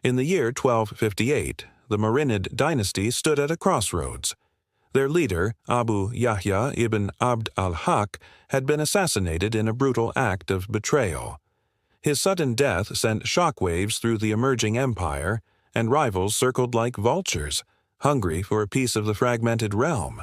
In the year 1258, the Marinid dynasty stood at a crossroads. Their leader, Abu Yahya ibn Abd al-Haqq, had been assassinated in a brutal act of betrayal. His sudden death sent shockwaves through the emerging empire, and rivals circled like vultures, hungry for a piece of the fragmented realm.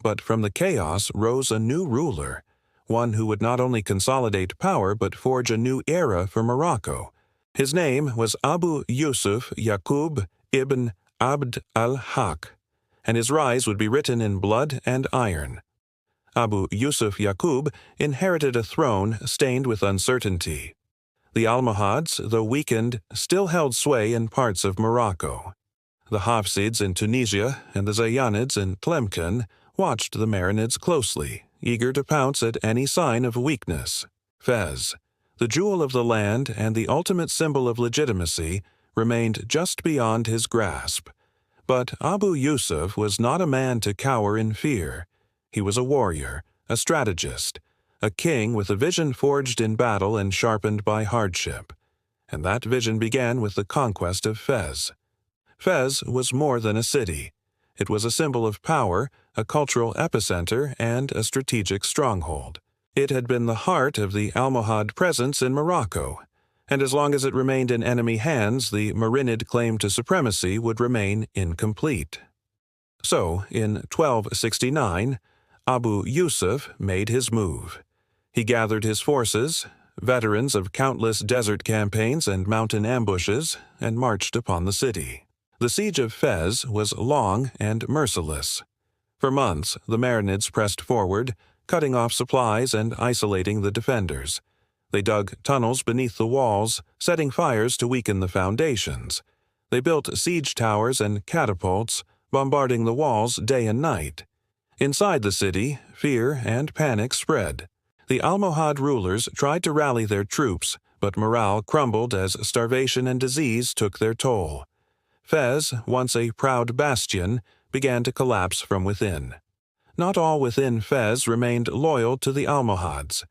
But from the chaos rose a new ruler, one who would not only consolidate power but forge a new era for Morocco. His name was Abu Yusuf Yaqub ibn Abd al-Haqq, and his rise would be written in blood and iron. Abu Yusuf Yaqub inherited a throne stained with uncertainty. The Almohads, though weakened, still held sway in parts of Morocco. The Hafsids in Tunisia and the Zayyanids in Tlemcen watched the Marinids closely, eager to pounce at any sign of weakness. Fez, the jewel of the land and the ultimate symbol of legitimacy, remained just beyond his grasp. But Abu Yusuf was not a man to cower in fear. He was a warrior, a strategist, a king with a vision forged in battle and sharpened by hardship. And that vision began with the conquest of Fez. Fez was more than a city. It was a symbol of power, a cultural epicenter, and a strategic stronghold. It had been the heart of the Almohad presence in Morocco, and as long as it remained in enemy hands, the Marinid claim to supremacy would remain incomplete. So, in 1269, Abu Yusuf made his move. He gathered his forces, veterans of countless desert campaigns and mountain ambushes, and marched upon the city. The siege of Fez was long and merciless. For months, the Marinids pressed forward, cutting off supplies and isolating the defenders. They dug tunnels beneath the walls, setting fires to weaken the foundations. They built siege towers and catapults, bombarding the walls day and night. Inside the city, fear and panic spread. The Almohad rulers tried to rally their troops, but morale crumbled as starvation and disease took their toll. Fez, once a proud bastion, began to collapse from within. Not all within Fez remained loyal to the Almohads.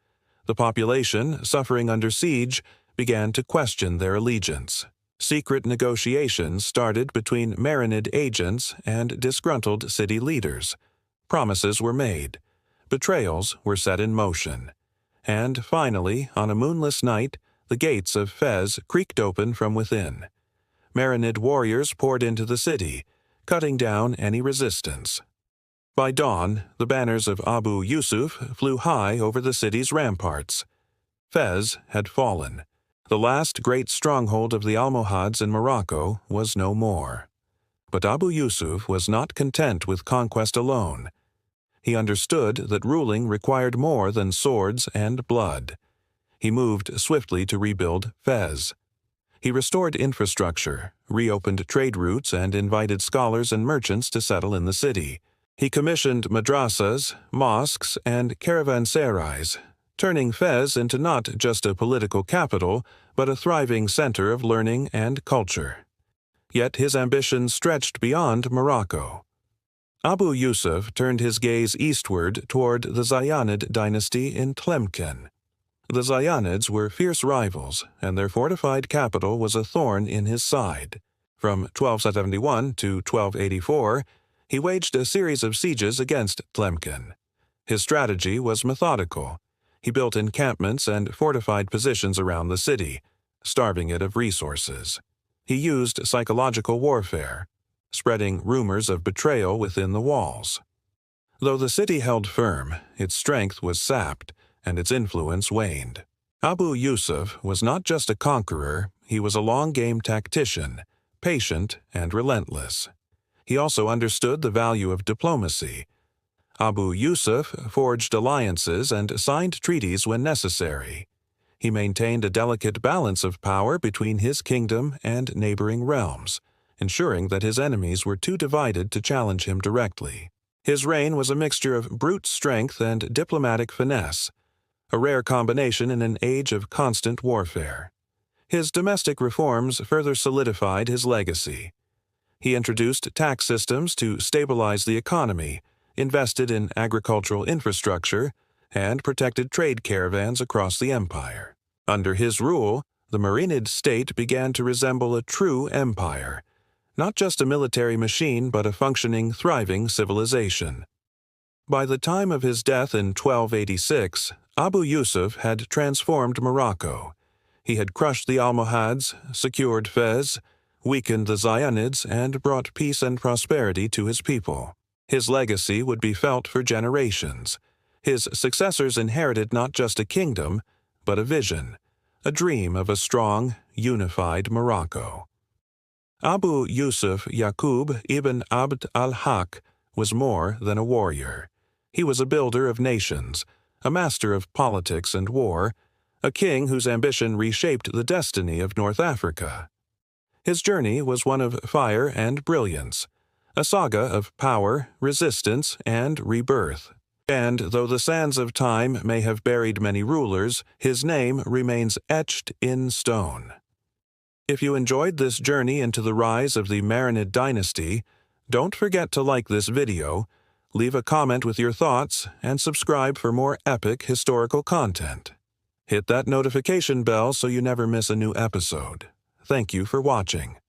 The population, suffering under siege, began to question their allegiance. Secret negotiations started between Marinid agents and disgruntled city leaders. Promises were made. Betrayals were set in motion. And finally, on a moonless night, the gates of Fez creaked open from within. Marinid warriors poured into the city, cutting down any resistance. By dawn, the banners of Abu Yusuf flew high over the city's ramparts. Fez had fallen. The last great stronghold of the Almohads in Morocco was no more. But Abu Yusuf was not content with conquest alone. He understood that ruling required more than swords and blood. He moved swiftly to rebuild Fez. He restored infrastructure, reopened trade routes, and invited scholars and merchants to settle in the city. He commissioned madrasas, mosques, and caravanserais, turning Fez into not just a political capital, but a thriving center of learning and culture. Yet his ambitions stretched beyond Morocco. Abu Yusuf turned his gaze eastward toward the Zayyanid dynasty in Tlemcen. The Zayyanids were fierce rivals, and their fortified capital was a thorn in his side. From 1271 to 1284, he waged a series of sieges against Tlemcen. His strategy was methodical. He built encampments and fortified positions around the city, starving it of resources. He used psychological warfare, spreading rumors of betrayal within the walls. Though the city held firm, its strength was sapped, and its influence waned. Abu Yusuf was not just a conqueror, he was a long-game tactician, patient and relentless. He also understood the value of diplomacy. Abu Yusuf forged alliances and signed treaties when necessary. He maintained a delicate balance of power between his kingdom and neighboring realms, ensuring that his enemies were too divided to challenge him directly. His reign was a mixture of brute strength and diplomatic finesse, a rare combination in an age of constant warfare. His domestic reforms further solidified his legacy. He introduced tax systems to stabilize the economy, invested in agricultural infrastructure, and protected trade caravans across the empire. Under his rule, the Marinid state began to resemble a true empire, not just a military machine but a functioning, thriving civilization. By the time of his death in 1286, Abu Yusuf had transformed Morocco. He had crushed the Almohads, secured Fez, weakened the Zayyanids, and brought peace and prosperity to his people. His legacy would be felt for generations. His successors inherited not just a kingdom, but a vision, a dream of a strong, unified Morocco. Abu Yusuf Yaqub ibn Abd al-Haqq was more than a warrior. He was a builder of nations, a master of politics and war, a king whose ambition reshaped the destiny of North Africa. His journey was one of fire and brilliance, a saga of power, resistance, and rebirth. And though the sands of time may have buried many rulers, his name remains etched in stone. If you enjoyed this journey into the rise of the Marinid dynasty, don't forget to like this video, leave a comment with your thoughts, and subscribe for more epic historical content. Hit that notification bell so you never miss a new episode. Thank you for watching.